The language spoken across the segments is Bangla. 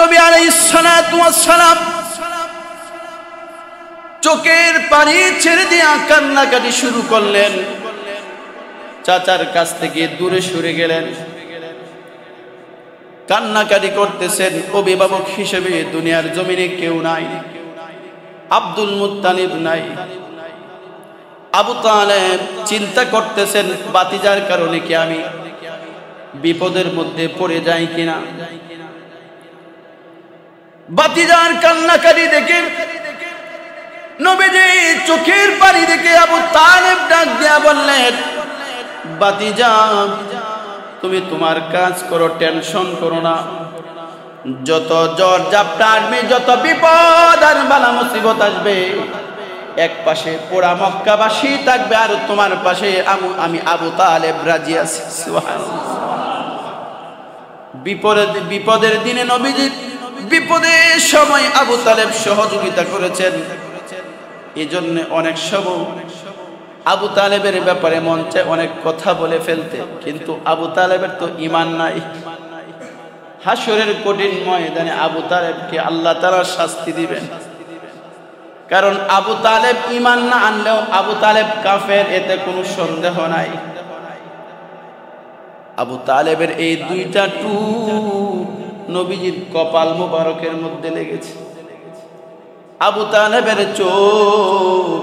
নবী আলাইহিস সালাতু ওয়াস সালাম চোখের পানি ছেড়ে দিয়ে কান্নাকাটি শুরু করলেন। চাচার কাছ থেকে দূরে সরে গেলেন, কান্নাকাটি করতেছেন। অভিভাবক হিসেবে দুনিয়ার জমিনে কেউ নাই, আব্দুল মুত্তালিব নাই, আবু তালেব চিন্তা করতেছেন বাতিজার কারণে কি আমি বিপদের মধ্যে পড়ে যাই কিনা। বাতিজার কান্নাকাটি দেখে, নবীজি চোখের পানি দেখে আবু তালেব ডাক দিয়া বললেন, বাতিজা তুমি তোমার কাজ করো, টেনশন করো না। যত জ্বর জাপটা আসবে, যত বিপদ আর বালা মুসিবত আসবে, এক পাশে পোড়া মক্কাবাসী থাকবে আর তোমার পাশে আমি আবু তালেব রাজি আছি। বিপদের দিনে নবীজি বিপদের সময় আবু তালেব সহযোগিতা করেছেন। এই জন্য অনেক সময় আবু তালেবের ব্যাপারে মন চায় অনেক কথা বলে ফেলতে, কিন্তু আবু তালেবের তো ঈমান নাই। হাসরের কঠিন ময়দানে আবু তালেবকে আল্লাহ তাআলা শাস্তি দিবেন, কারণ আবু তালেব ঈমান না আনলেও আবু তালেব কাফের, এতে কোনো সন্দেহ নাই। আবু তালেবের এই দুইটা টুক নবীজির কপাল মোবারকের মধ্যে লেগেছে। আবু তালেবের চোখ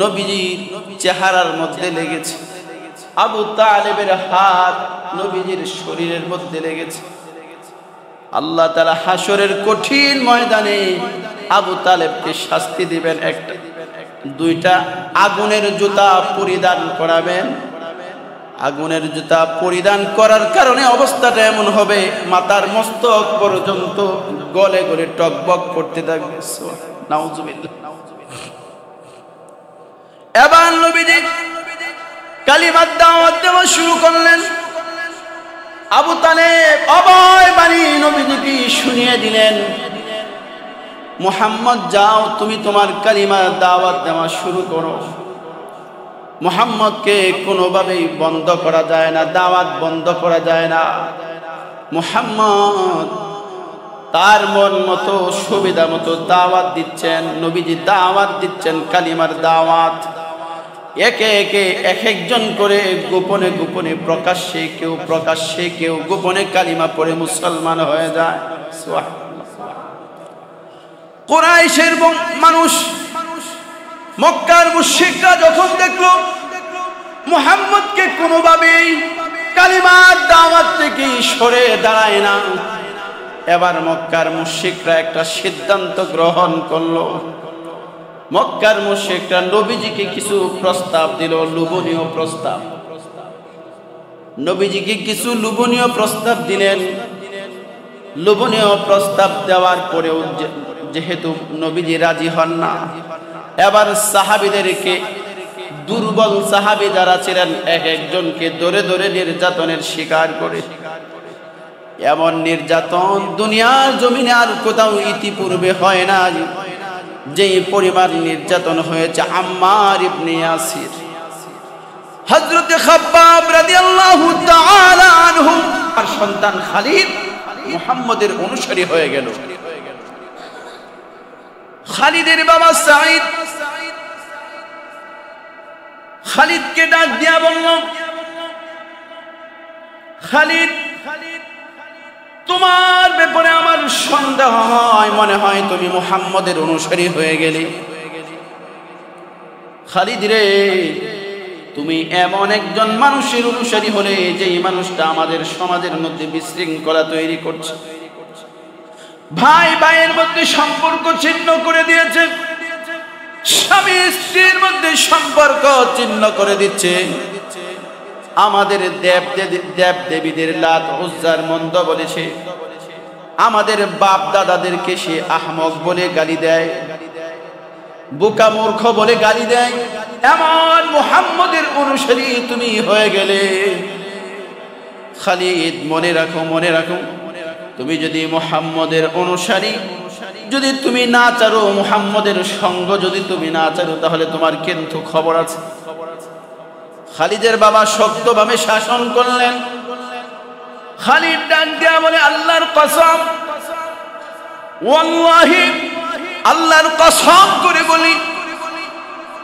নবীজির চেহারার মধ্যে লেগেছে, আবু তালেবের হাত নবীজির শরীরের মধ্যে লেগেছে। আল্লাহ তাআলা হাসরের কঠিন ময়দানে আবু তালেবকে শাস্তি দিবেন। একটা দুইটা আগুনের জুতা পরিধান করাবেন। আগুনের জুতা পরিধান করার কারণে অবস্থাটা এমন হবে, মাথার মস্তক পর্যন্ত গলে গলে টকবক করতে থাকবে। নাউজুবিল্লাহ। এবার নবীজি কালিমার দাওয়াত দেওয়া শুরু করলেন। আবু তালেব অভয় বাণী নবীজিকে শুনিয়ে দিলেন, মুহাম্মদ যাও, তুমি তোমার কালিমার দাওয়াত দেওয়া শুরু করো। মুহাম্মদকে কোনোভাবেই বন্ধ করা যায় না, দাওয়াত বন্ধ করা যায় না। মুহাম্মদ তার মন মতো সুবিধা মতো দাওয়াত দিচ্ছেন। নবীজি দাওয়াত দিচ্ছেন, কালিমার দাওয়াত। একে একে এক একজন করে গোপনে গোপনে প্রকাশ্যে, কেউ প্রকাশ্যে, কেউ গোপনে কালিমা পড়ে মুসলমান হয়ে যায়। কুরাইশের মানুষ, মক্কার মুশরিকরা যখন দেখলো মুহাম্মদকে কোনোভাবেই কালিমার দাওয়াত থেকে সরে দাঁড়ায় না, এবার মক্কার মুশরিকরা একটা সিদ্ধান্ত গ্রহণ করলো। মক্কার মুশরিকরা নবীজিকে কিছু প্রস্তাব দিল, লোভনীয় প্রস্তাব। নবীজিকে কিছু লোভনীয় প্রস্তাব দিলেন। লোভনীয় প্রস্তাব দেওয়ার পরেও যেহেতু নবীজি রাজি হন না, এবার সাহাবীদেরকে, দুর্বল সাহাবী যারা ছিলেন, এক একজনকে ধরে ধরে নির্যাতনের শিকার করে। এমন নির্যাতন দুনিয়ার জমিনে আর কোথাও ইতিপূর্বে হয় না। যেই পরিমাণ নির্যাতন হয়েছে আম্মার ইবনে ইয়াসির, হযরত খাব্বাব রাদিয়াল্লাহু তাআলা আনহু আর সন্তান খালিদ মুহাম্মদের অনুসারী হয়ে গেল। খালিদের বাবা সাঈদ খালিদকে ডাক দিয়া বলল, খালিদ, তোমার ব্যাপারে আমার সন্দেহ হয়, মনে হয় তুমি মুহাম্মদের অনুসারী হয়ে গেলে। খালিদ রে, তুমি এমন একজন মানুষের অনুসারী হলে যেই মানুষটা আমাদের সমাজের মধ্যে বিশৃঙ্খলা তৈরি করছে, ভাই ভাইয়ের মধ্যে সম্পর্ক ছিন্ন করে দিয়েছে, স্বামী স্ত্রীর মধ্যে সম্পর্ক ছিন্ন করে দিচ্ছে, আমাদের দেব দেবীদের লাত উজ্জার মন্দ বলেছে, আমাদের বাপ দাদাদেরকে সে আহমক বলে গালি দেয়, বোকা মূর্খ বলে গালি দেয়। এমন মুহাম্মদের অনুসারী তুমি হয়ে গেলে। খালিদ, মনে রাখো, মনে রাখো, তুমি যদি মুহাম্মদের অনুসারী যদি তুমি না চারো, মুহাম্মদের সঙ্গ যদি তুমি না চারো, তাহলে তোমার কিন্তু খবর আছে। খালিদের বাবা শক্তভাবে শাসন করলেন। খালিদ ডাক দিয়া বলে, আল্লাহর কসম, ওয়াল্লাহি আল্লাহর কসম করে বলি,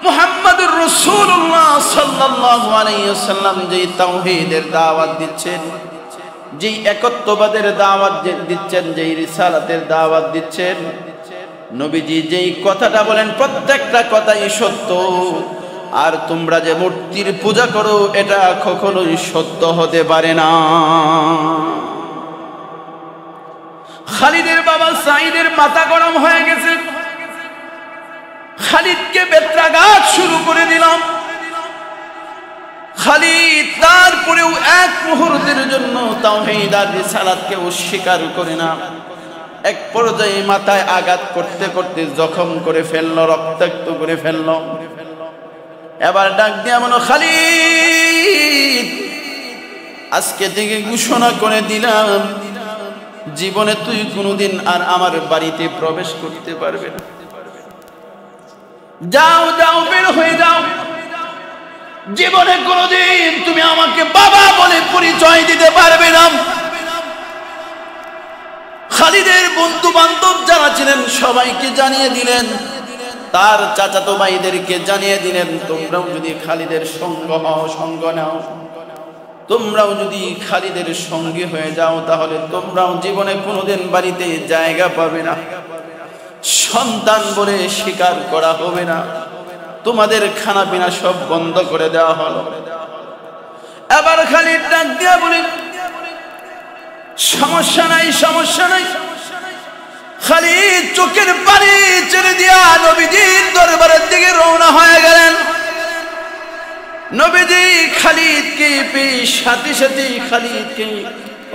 মুহাম্মদুর রাসূলুল্লাহ সাল্লাল্লাহু আলাইহি ওয়াসাল্লাম যেই তাওহীদের দাওয়াত দিচ্ছেন, যেই একত্ববাদের দাওয়াত দিচ্ছেন, যেই রিসালাতের দাওয়াত দিচ্ছেন, নবীজি যেই কথাটা বলেন প্রত্যেকটা কথাই সত্য। আর তোমরা যে মূর্তির পূজা করো এটা কখনোই সত্য হতে পারে না। খালিদের বাবা সাঈদের মাথা গরম হয়ে গেছে। খালিদকে বেত্রাঘাত শুরু করে দিলাম। খালিদ তারপরেও এক মুহূর্তের জন্য তাওহীদ আর রিসালাতকে অস্বীকার করে না। এক পর্যায়ে মাথায় আঘাত করতে করতে জখম করে ফেললো, রক্তাক্ত করে ফেললো। এবার ডাক দিয়া বলো, খালিদ আজকে থেকে ঘোষণা করে দিলাম জীবনে তুই কোনোদিন আর আমার বাড়িতে প্রবেশ করতে পারবে না। যাও যাও, বের হয়ে যাও। জীবনে কোনোদিন তুমি আমাকে বাবা বলে পরিচয় দিতে পারবে না। খালিদের বন্ধু বান্ধব যারা ছিলেন সবাইকে জানিয়ে দিলেন, তার চাচাতো ভাইদেরকে জানিয়ে দিলেন, তোমরাও যদি খালিদের সঙ্গ নাও, তোমরাও যদি খালিদের সঙ্গী হয়ে যাও, তাহলে তোমরাও জীবনে কোনোদিন বাড়িতে জায়গা পাবে না, সন্তান বলে স্বীকার করা হবে না, তোমাদের খানা পিনা সব বন্ধ করে দেওয়া হলো। এবার খালিদ ডাক দিয়া বলেন, সমস্যা নাই, সমস্যা নাই। খালিদ চোখের পানি ছেড়ে দিয়া নবীজির দরবারের দিকে রওনা হয়ে গেলেন। নবীজি খালিদকে পেয়ে সাথে সাথে খালিদকে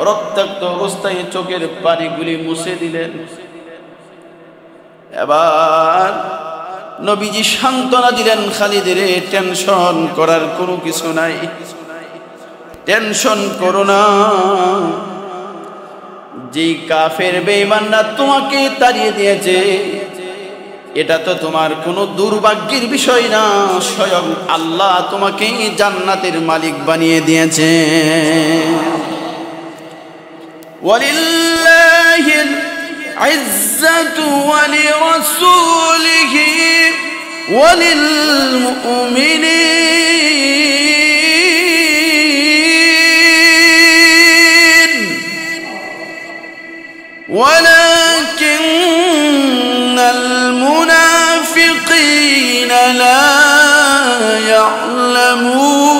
রক্তাক্ত অবস্থায় চোখের পানিগুলি মুছে দিলেন। এবার নবীজি সান্ত্বনা দিলেন, খালিদের টেনশন করার কোনো কিছু নাই, টেনশন করো না। যেই কাফের বেঈমানরা তোমাকে তাড়িয়ে দিয়েছে, এটা তো তোমার কোনো দুর্ভাগ্যের বিষয় না, স্বয়ং আল্লাহ তোমাকে জান্নাতের মালিক বানিয়ে দিয়েছে। ওয়ালিল্লাহিল ইজ্জাতু ওয়ালিরাসূলিহি ওয়ালিল মুমিনিন ওয়ালাকিন্নাল মুনাফিকিনা লা ইয়া'লামুন।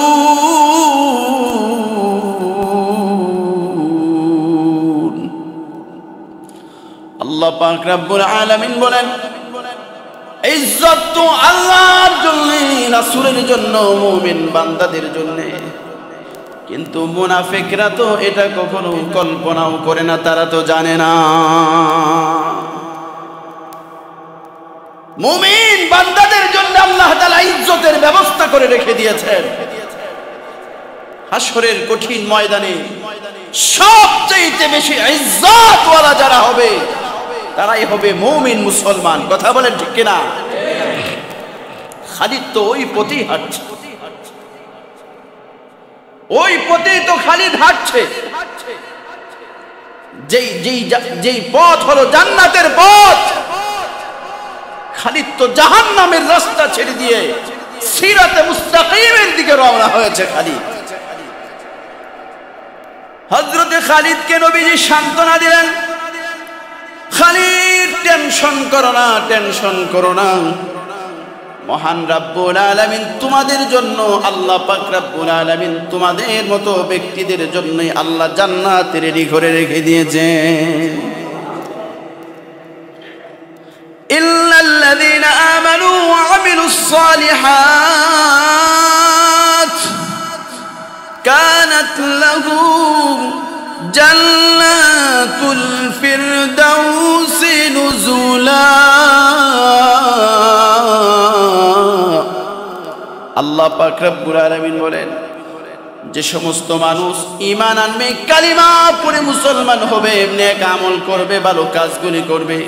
আল্লাহ পাক রব্বুল আলামিন বলেন, ইজ্জত তো আল্লাহর জন্য, রাসূলের জন্য, মুমিন বান্দাদের জন্য, কিন্তু মুনাফিকরা তো এটা কখনো কল্পনাও করে না, তারা তো জানে না। মুমিন বান্দাদের জন্য আল্লাহ তাআলা ইজ্জতের ব্যবস্থা করে রেখে দিয়েছেন। হাশরের কঠিন ময়দানে সবচেয়ে বেশি ইজ্জতওয়ালা যারা হবে তারাই হবে মুমিন মুসলমান। কথা বলেন ঠিক কিনা? খালিদ তো ওই পথেই হাঁটছে, ওই পথেই তো খালিদ হাঁটছে। যেই পথ হলো জান্নাতের পথ, খালিদ তো জাহান্নামের রাস্তা ছেড়ে দিয়ে সিরাতে মুস্তাকিমের দিকে রওনা হয়েছে খালিদ। হযরতে খালিদকে নবীজি সান্ত্বনা দিলেন, খালিদ টেনশন করো না, টেনশন করো না। মহান রব্বুল আলামিন তোমাদের জন্য, আল্লাহ পাক রব্বুল আলামিন তোমাদের মতো ব্যক্তিদের জন্যই আল্লাহ জান্নাত রেডি করে রেখে দিয়েছে। ইল্লাল্লাযীনা আমানু ওয়া আমিলুস সালিহাত কানাত লাহুম জান্নাতুল ফিরদাউসি নুজুলা। আল্লাহ পাক রব্বুল আলামিন বলেন, যে সমস্ত মানুষ ঈমান আনবে, কালিমা পড়ে মুসলমান হবে, নেক আমল করবে, ভালো কাজগুলি করবে,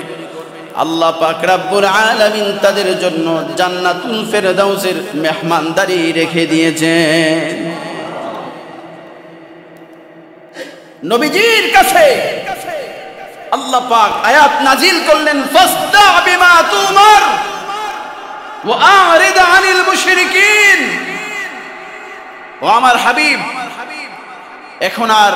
আল্লাহ পাক রব্বুল আলামিন তাদের জন্য জান্নাতুল ফিরদাউসের মেহমানদারি রেখে দিয়েছেন। নবীজির কাছে আল্লাহ পাক আয়াত নাজিল করলেন, ফাসদা বিমা তুমার ওয়া আরিদ আনিল মুশরিকিন। ও আমার হাবিব, এখন আর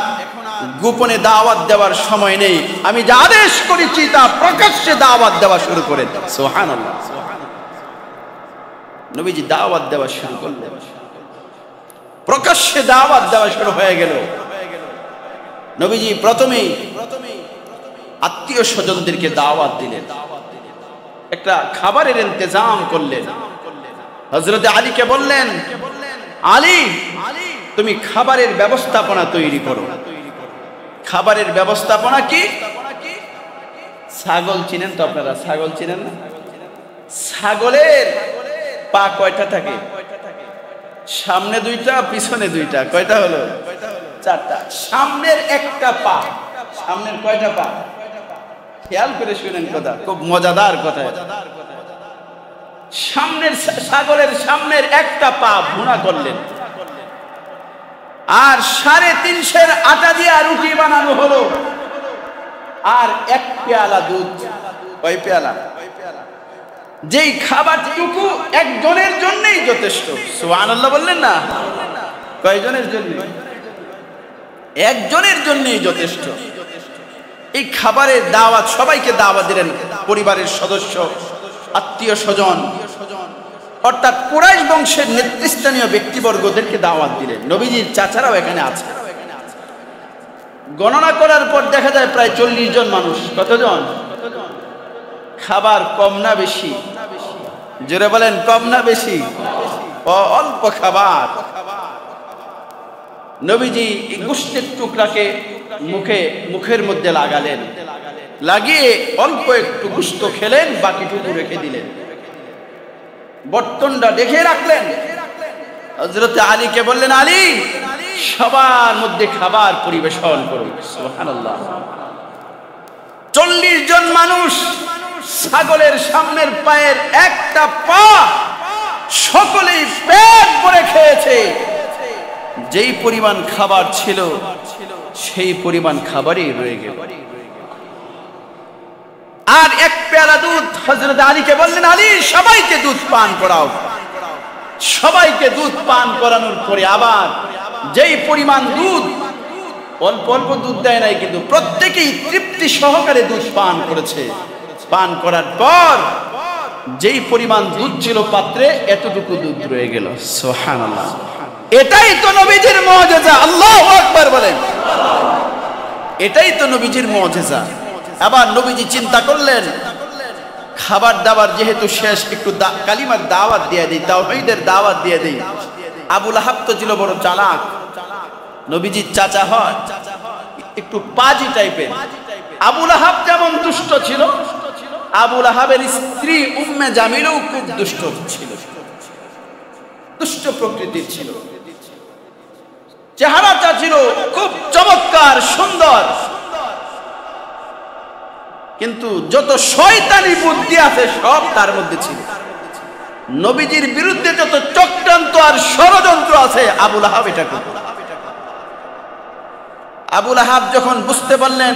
গোপনে দাওয়াত দেওয়ার সময় নেই, আমি যা আদেশ করেছি তা প্রকাশ্যে দাওয়াত দেওয়া শুরু করেন। সুবহানাল্লাহ। নবীজি দাওয়াত দেওয়া শুরু করলেন, প্রকাশ্যে দাওয়াত দেওয়া শুরু হয়ে গেল। নবীজি প্রথমেই আত্মীয় স্বজনদেরকে দাওয়াত দিলেন, একটা খাবারের ইন্তজাম করলেন। হযরত আলীকে বললেন, আলী তুমি খাবারের ব্যবস্থাপনা তৈরি করো। খাবারের ব্যবস্থাপনা কি? ছাগল চিনেন তো আপনারা? ছাগল চিনেন না? ছাগলের পা কয়টা থাকে? সামনে দুইটা, পিছনে দুইটা। কয়টা হলো? চারটা। সামনের একটা পা। সামনের কয়টা পা? খেয়াল করে শুনেন কথা, খুব মজাদার কথা। সামনের ছাগলের সামনের একটা পা ভুনা করলেন, আর 350 আটা দিয়ে রুটি বানানো হলো, আর 1 পেয়ালা দুধ। কয় পেয়ালা? যেই খাবারটুকু একজনের জন্যই যথেষ্ট। সুবহানাল্লাহ বললেন না? কয়জনের জন্য? একজনের জন্যই যথেষ্ট। এই খাবারের দাওয়াত, সবাইকে দাওয়াত দিলেন, পরিবারের সদস্য, আত্মীয় স্বজন, অর্থাৎ কুরাইশ বংশের নেতৃস্থানীয় ব্যক্তিবর্গদেরকে দাওয়াত দিলেন। নবীজির চাচারাও এখানে আছে। গণনা করার পর দেখা যায় প্রায় 40 জন মানুষ। কতজন? খাবার কম না বেশি? জোরে বলেন, কম না বেশি? অল্প খাবার। নবীজি গোশতের টুকরাকে মুখের মধ্যে লাগালেন, লাগিয়ে অল্প একটু গোশত খেলেন, বাকিটুকু রেখে দিলেন, বর্তনটা দেখে রাখলেন। হযরত আলীকে বললেন, আলী সবার মধ্যে খাবার পরিবেশন করুন। সুবহানাল্লাহ। 40 জন মানুষ, ছাগলের সামনের পায়ের একটা পা, সকলেই পেট ভরে খেয়েছে। যেই পরিমাণ খাবার ছিল সেই পরিমাণ খাবারই রয়ে গেল। আর 1 পেয়ালা দুধ। হযরত আলীকে বললেন, আলী সবাইকে দুধ পান করাও। সবাইকে দুধ পান করানোর পরে আবার যেই পরিমাণ দুধ, অল্প অল্প দুধ দেয় নাই, কিন্তু প্রত্যেকেই তৃপ্তি সহকারে দুধ পান করেছে। পান করার পর যেই পরিমাণ দুধ ছিল পাত্রে, এতটুকু দুধ রয়ে গেল। সুবহানাল্লাহ। এটাই তো নবীজির মুজিজা। আল্লাহু আকবার বলেন। এটাই তো নবীজির মুজিজা। আবার নবীজি চিন্তা করলেন, খাবার দাবার যেহেতু শেষ, একটু কালিমার দাওয়াত দিয়ে দেই, তাওহীদের দাওয়াত দিয়ে দেই। আবু লাহাব তো ছিল বড় চালাক, নবীজির চাচা হয়, একটু পাজি টাইপের। আবু লাহাব যেমন দুষ্ট ছিল, আবু লাহাবের স্ত্রী উম্মে জামিলও খুব দুষ্ট ছিল, দুষ্ট প্রকৃতির ছিল। চেহারাটা ছিল খুব চমৎকার, সুন্দর, কিন্তু যত শয়তানি বুদ্ধি আছে সব তার মধ্যে ছিল। নবীজির বিরুদ্ধে যত চক্রান্ত আর ষড়যন্ত্র আছে, আবু লাহাব এটা করত। আবু লাহাব যখন বুঝতে পারলেন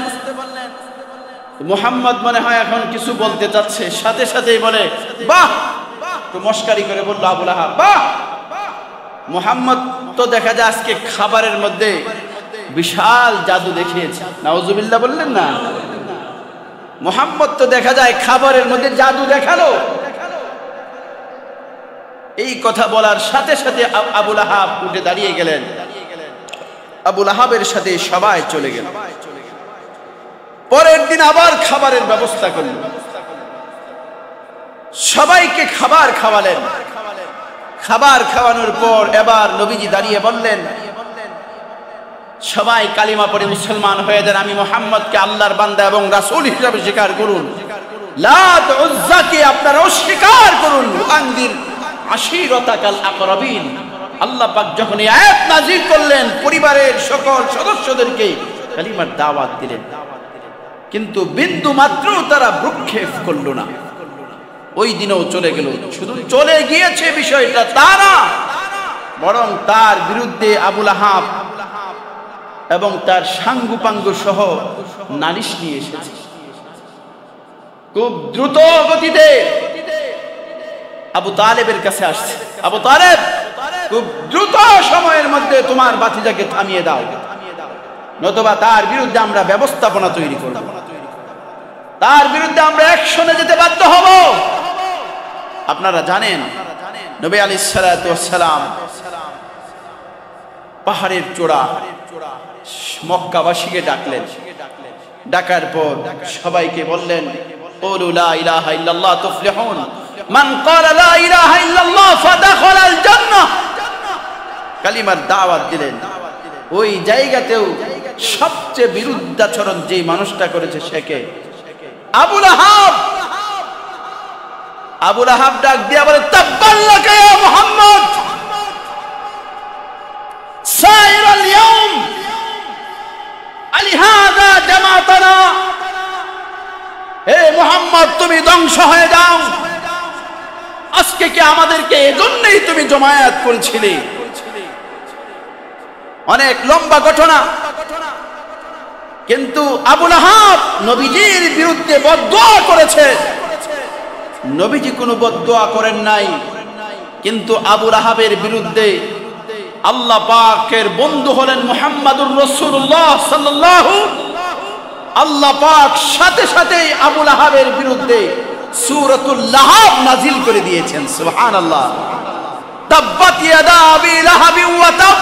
মুহাম্মদ মনে হয় এখন কিছু বলতে চাচ্ছে, সাথে সাথেই বলে, বাহ, তো মস্কারি করে বলল আবু লাহাব, বাহ, মুহাম্মদ তো দেখা যায় আজকে খাবারের মধ্যে বিশাল জাদু দেখিয়েছে। নাউজুবিল্লাহ বললেন না? মুহাম্মদ তো দেখা যায় খাবারের মধ্যে জাদু দেখালো। এই কথা বলার সাথে সাথে আবু লাহাব উঠে দাঁড়িয়ে গেলেন। আবু লাহাবের সাথে সবাই চলে গেল। পরের দিন আবার খাবারের ব্যবস্থা করলেন, সবাইকে খাবার খাওয়ালেন। খাবার খাওয়ানোর পর এবার নবীজি দাঁড়িয়ে বললেন, সবাই কালিমা পড়ে মুসলমান হয়ে যান, আমি মুহাম্মদকে আল্লাহর বান্দা এবং রাসূল হিসেবে স্বীকার করুন, লাত উজ্জাকে আপনারা অস্বীকার করুন, আনদির আশীরাতাকাল আকরাবিন। আল্লাহ পাক যখন এই আয়াত নাযিল করলেন, পরিবারের সকল সদস্যদেরকে কালিমার দাওয়াত দিলেন, কিন্তু বিন্দু মাত্র তারা ভ্রুক্ষেপ করল না। ওই দিনও চলে গেল। শুধু চলে গিয়েছে বিষয়টা তা না, বরং তার বিরুদ্ধে আবু লাহাব এবং তার সাঙ্গুপাঙ্গু সহ নালিশ নিয়ে এসেছে। খুব দ্রুত গতিতে আবু তালেবের কাছে আসছে। আবু তালেব, খুব দ্রুত সময়ের মধ্যে তোমার ভাতিজাকে থামিয়ে দাও, নতুবা তার বিরুদ্ধে আমরা ব্যবস্থাপনা তৈরি করব, তার বিরুদ্ধে আমরা অ্যাকশনে যেতে বাধ্য হব। আপনারা জানেন নবী আলাইহিস সালাতু ওয়াস সালাম পাহাড়ের চূড়া মক্কাবাসীকে ডাকলেন। ডাকার পর সবাইকে বললেন, কুলু লা ইলাহা ইল্লাল্লাহ তুফলিহুন, মান ক্বালা লা ইলাহা ইল্লাল্লাহ ফাদাখালাল জান্নাহ। কালিমার দাওয়াত দিলেন। ওই জায়গাতেও সবচেয়ে বিরুদ্ধাচরণ যে মানুষটা করেছে সে কে? আবু লাহাব। আবু লাহাব ডাক দিয়া বলে, তাব্বাল্লাকা ইয়া মুহাম্মদ, সাইরাল ইয়াউম আলিহাযা জামাতানা। হে মুহাম্মদ, তুমি ধ্বংস হয়ে যাও, আজকে কি আমাদেরকে এজন্যই তুমি জমায়েত করেছিলে? অনেক লম্বা ঘটনা, কিন্তু আবু লাহাব নবীজির বিরুদ্ধে বদদুয়া করেছে। নবীজি কোনো বদদুয়া করেন নাই, কিন্তু আবু লাহাবের বিরুদ্ধে আল্লাহ পাকের বন্ধু হলেন মুহাম্মাদুর রাসূলুল্লাহ সাল্লাল্লাহু, আল্লাহ পাক সাথে সাথেই আবু লাহাবের বিরুদ্ধে সূরাতুল লাহাব নাজিল করে দিয়েছেন। সুবহানাল্লাহ। তাব্বাত ইয়াদা আবি লাহাবি ওয়া তাব,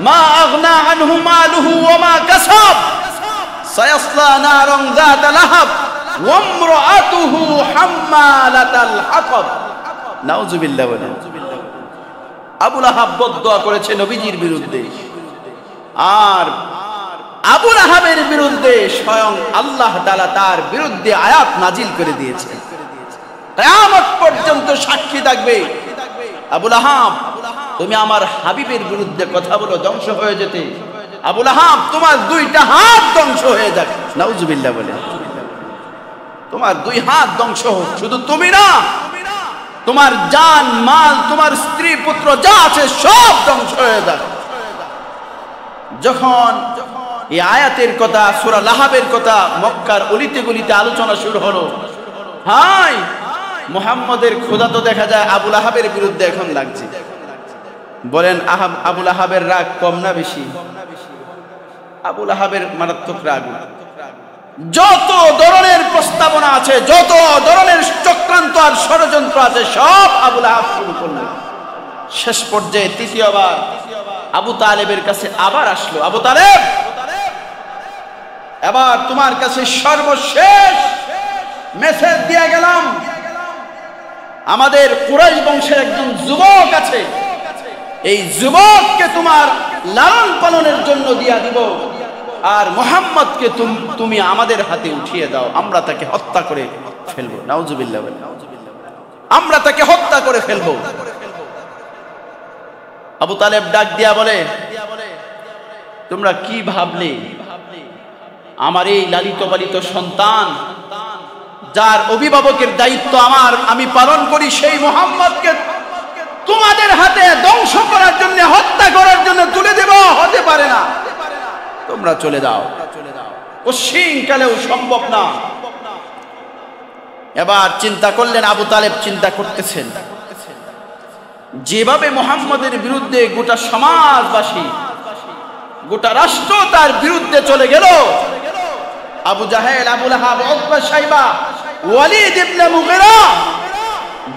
মা আগনা আনহু মালুহু ওয়া মা কাসাব, সায়াসলা নারান যাতা লাহাব ওয়া ইমরাআতুহু হাম্মালাতাল হাতাব। নাউযুবিল্লাহ। আবু লাহাব বদদুয়া করেছে নবীজির বিরুদ্ধে, আর আবু লাহাবের বিরুদ্ধে স্বয়ং আল্লাহ তাআলা তার বিরুদ্ধে আয়াত নাজিল করে দিয়েছেন। কিয়ামত পর্যন্ত সাক্ষী থাকবে, আবু লাহাব তুমি আমার হাবিবের বিরুদ্ধে কথা বলো, ধ্বংস হয়ে যেতে। আবু লাহাব তোমার দুইটা হাত ধ্বংস হয়ে যাক। নাউযুবিল্লাহ বলে, তোমার দুই হাত ধ্বংস হোক। শুধু তুমি না, তোমার জান মাল, তোমার স্ত্রী পুত্র যা আছে সব ধ্বংস হয়ে যাক। যখন এই আয়াতের কথা, সূরা লাহাবের কথা মক্কার অলিতে গলিতে আলোচনা শুরু হলো, হাই মুহাম্মদের খোদা তো দেখা যায় আবু লাহাবের বিরুদ্ধে এখন লাগছে। বলেন আবু লাহাবের রাগ কম না বেশি? আবু লাহাবের মারাত্মক রাগ। যত ধরনের প্রস্তাবনা আছে, যত ধরনের চক্রান্ত আর ষড়যন্ত্র আছে, সব আবু লাহাব শুরু করলেন। শেষ পর্যায়ে তৃতীয়বার আবু তালেবের কাছে আবার আসলো, আবু তালেব এবার তোমার কাছে সর্বশেষ মেসেজ দিয়ে গেলাম। আমাদের কুরাইশ বংশের একজন যুবক আছে, এই যুবককে তোমার লালন পালনের জন্য দিয়া দিব, আর মুহাম্মদকে তুমি আমাদের হাতে উঠিয়ে দাও, আমরা তাকে হত্যা করে ফেলবো। নাউযুবিল্লাহ। আমরা তাকে হত্যা করে ফেলবো। আবু তালেব ডাক দিয়া বলে, তোমরা কি ভাবলে? আমার এই লালিত পালিত সন্তান, যার অভিভাবকের দায়িত্ব আমি পালন করি, সেই মুহাম্মদকে তোমাদের হাতে ধ্বংস করার জন্য, হত্যা করার জন্য তুলে দেব? হতে পারে না, তোমরা চলে যাও, পশ্চিমকালেও সম্ভব না। এবার চিন্তা করলেন, আবু তালেব চিন্তা করতেছেন, যেভাবে মুহাম্মদের বিরুদ্ধে গোটা সমাজবাসী, গোটা রাষ্ট্র তার বিরুদ্ধে চলে গেল, আবু জাহেল, আবু লাহাব, উতবা, শাইবা, ওয়ালিদ ইবনে মুগিরা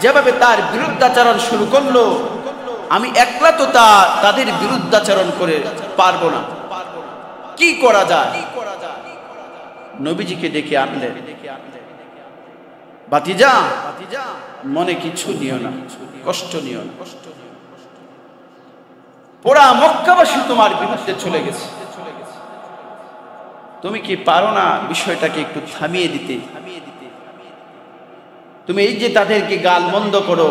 যেভাবে তার বিরুদ্ধাচরণ শুরু করলো, আমি একলা তো তাদের বিরুদ্ধাচরণ করে পারবো না। কি করা যায়? নবীজিকে ডেকে আনলেন। ভাতিজা, মনে কিছু নিও না, কষ্ট নিও না, পুরা মক্কাবাসী তোমার বিরুদ্ধে চলে গেছে, তুমি কি পারো না বিষয়টাকে একটু থামিয়ে দিতে? তুমি এই যে তাদেরকে গাল মন্দ করো,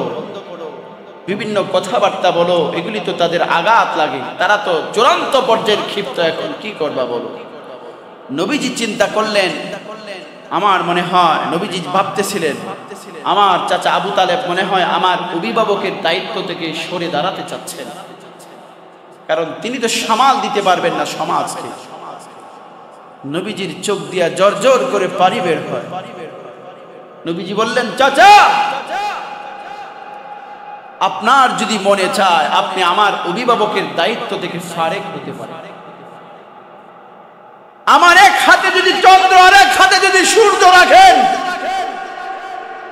বিভিন্ন কথাবার্তা বলো, এগুলি তো তাদের আঘাত লাগে, তারা তো চূড়ান্ত পর্যায়ের ক্ষিপ্ত, এখন কি করবা বলো? নবীজি চিন্তা করলেন, আমার মনে হয় নবীজি ভাবতেছিলেন, আমার চাচা আবু তালেব মনে হয় আমার অভিভাবকের দায়িত্ব থেকে সরে দাঁড়াতে চাচ্ছেন, কারণ তিনি তো সামাল দিতে পারবেন না সমাজকে। নবীজির চোখ দিয়া জর্জর করে পানি বের হয়। নবীজি বললেন, চাচা আপনার যদি মনে চায় আপনি আমার অভিভাবকের দায়িত্ব থেকে ফারেক হতে পারেন। আমার এক হাতে যদি চন্দ্র আর এক হাতে যদি সূর্য রাখেন,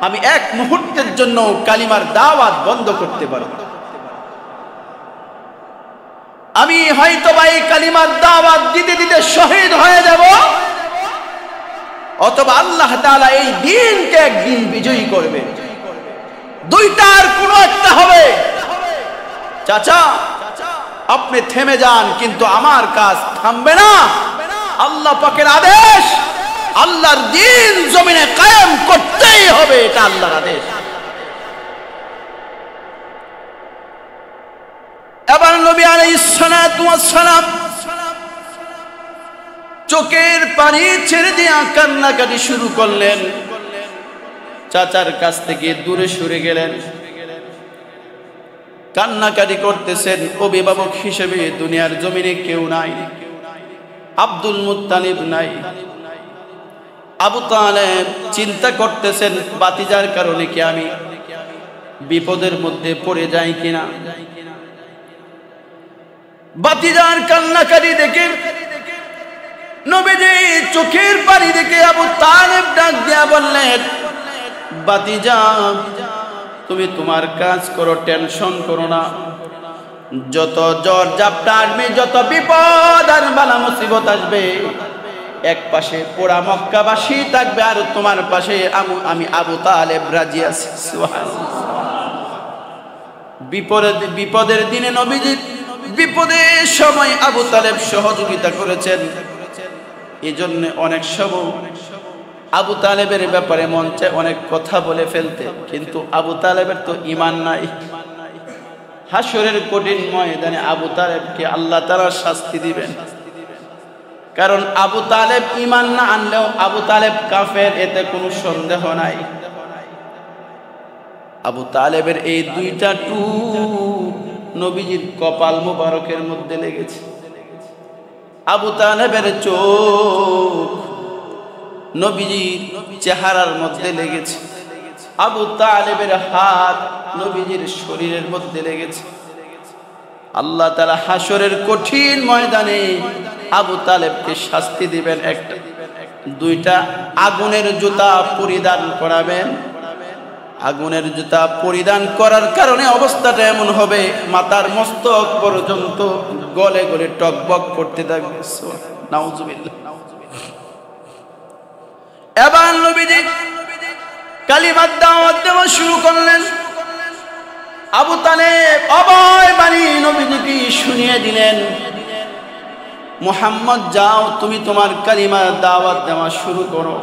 আমি এক মুহূর্তের জন্য কালিমার দাওয়াত বন্ধ করতে পারব। আমি হয়তো বা এই কালিমার দাওয়াত দিতে দিতে শহীদ হয়ে যাব, অথবা আল্লাহ তাআলা এই দ্বীনকে একদিন বিজয়ী করবে। দুইটার কোনো একটা হবে। চাচা আপনি থেমে যান, কিন্তু আমার কাজ থামবে না। আল্লাহ পাকের আদেশ, আল্লাহর দ্বীন জমিনে কায়েম করতেই হবে, এটা আল্লাহর আদেশ। এবার নবী আলাইহিস সালাতু ওয়াস সালাম চোখের পানি ছেড়ে দিয়ে কান্নাকাটি শুরু করলেন। চাচার কাছ থেকে দূরে সরে গেলেন, কান্নাকাটি করতেছেন। অভিভাবক হিসেবে দুনিয়ার জমিনে কেউ নাই, আব্দুল মুত্তালিব নাই, আবু তালেব চিন্তা করতেছেন বাতিজার কারণে কি আমি বিপদের মধ্যে পড়ে যাই কিনা। বাতিজার কান্নাকাটি দেখে নবীজি চোখের পানি দেখে আবু তালেব ডাক দিয়া বললেন, বাতিজা তুমি তোমার কাজ করো, টেনশন করো না। যত জ্বর জাপটা আসবে, যত বিপদ আর বালা মুসিবত আসবে, এক পাশে পোড়া মক্কাবাসী থাকবে আর তোমার পাশে আমি আবু তালেব রাজি আছি। বিপদের দিনে নবীজি বিপদের সময় আবু তালেব সহযোগিতা করেছেন। এই জন্য অনেক সময় আবু তালেবের ব্যাপারে মন চায় অনেক কথা বলে ফেলতে, কিন্তু আবু তালেবের তো ঈমান নাই। হাসরের কঠিন ময়দানে আবু তালেবকে আল্লাহ তাআলা শাস্তি দিবেন, কারণ আবু তালেব ঈমান না আনলেও আবু তালেব কাফের, এতে কোনো সন্দেহ নাই। আবু তালেবের এই দুইটা টুক নবীজির কপাল মুবারকের মধ্যে লেগেছে। আবু তালেবের চোখ নবীজির চেহারার মধ্যে লেগেছে, আবু তালেবের হাত নবীজির শরীরের মধ্যে লেগেছে। আল্লাহ তাআলা হাসরের কঠিন ময়দানে আবু তালেবকে শাস্তি দিবেন। দুইটা আগুনের জুতা পরিধান করাবেন। আগুনের জুতা পরিধান করার কারণে অবস্থাটা এমন হবে, মাথার মস্তক পর্যন্ত গলে গলে টকবক করতে থাকবে। নাউজুবিল্লাহ। এবার নবীজি কালিমার দাওয়াত দেওয়া শুরু করলেন। আবু তালেব অভয় বাণী নবীজিকে শুনিয়ে দিলেন, মুহাম্মদ যাও, তুমি তোমার কালিমার দাওয়াত দেওয়া শুরু করো।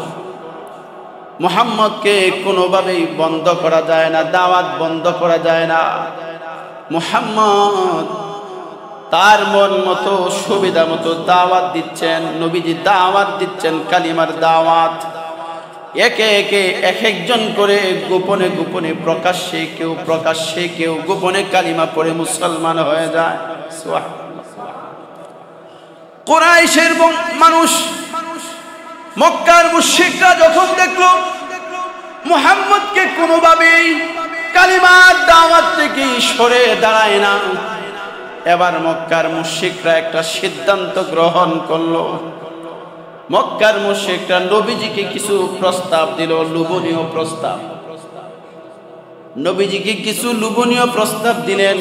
মুহাম্মদকে কোনোভাবেই বন্ধ করা যায় না, দাওয়াত বন্ধ করা যায় না। মুহাম্মদ তার মন মতো সুবিধা মতো দাওয়াত দিচ্ছেন। নবীজি দাওয়াত দিচ্ছেন, কালিমার দাওয়াত। একে একে এক একজন করে গোপনে গোপনে প্রকাশ্যে, কেউ প্রকাশ্যে, কেউ গোপনে কালিমা পড়ে মুসলমান হয়ে যায়। কুরাইশের মানুষ, মক্কার মুশরিকরা যখন দেখলো মুহাম্মদকে কোনোভাবেই কালিমার দাওয়াত থেকে সরে দাঁড়ায় না, এবার মক্কার মুশরিকরা একটা সিদ্ধান্ত গ্রহণ করলো। মক্কার মুশরিকরা নবীজিকে কিছু প্রস্তাব দিল, লোভনীয় প্রস্তাব। নবীজিকে কিছু লোভনীয় প্রস্তাব দিলেন।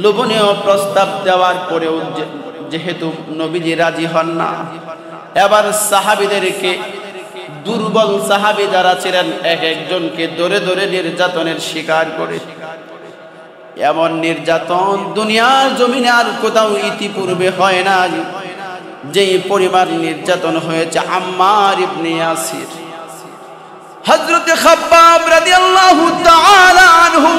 লোভনীয় প্রস্তাব দেওয়ার পরেও যেহেতু নবীজি রাজি হন না, এবার সাহাবীদেরকে, দুর্বল সাহাবী যারা ছিলেন, এক একজনকে ধরে ধরে নির্যাতনের শিকার করে। এমন নির্যাতন দুনিয়ার জমিনে আর কোথাও ইতিপূর্বে হয় না, যেই পরিবার নির্যাতন হয়েছে আম্মার ইবনে ইয়াসির। হযরত খাব্বাব রাদিয়াল্লাহু তাআলা আনহু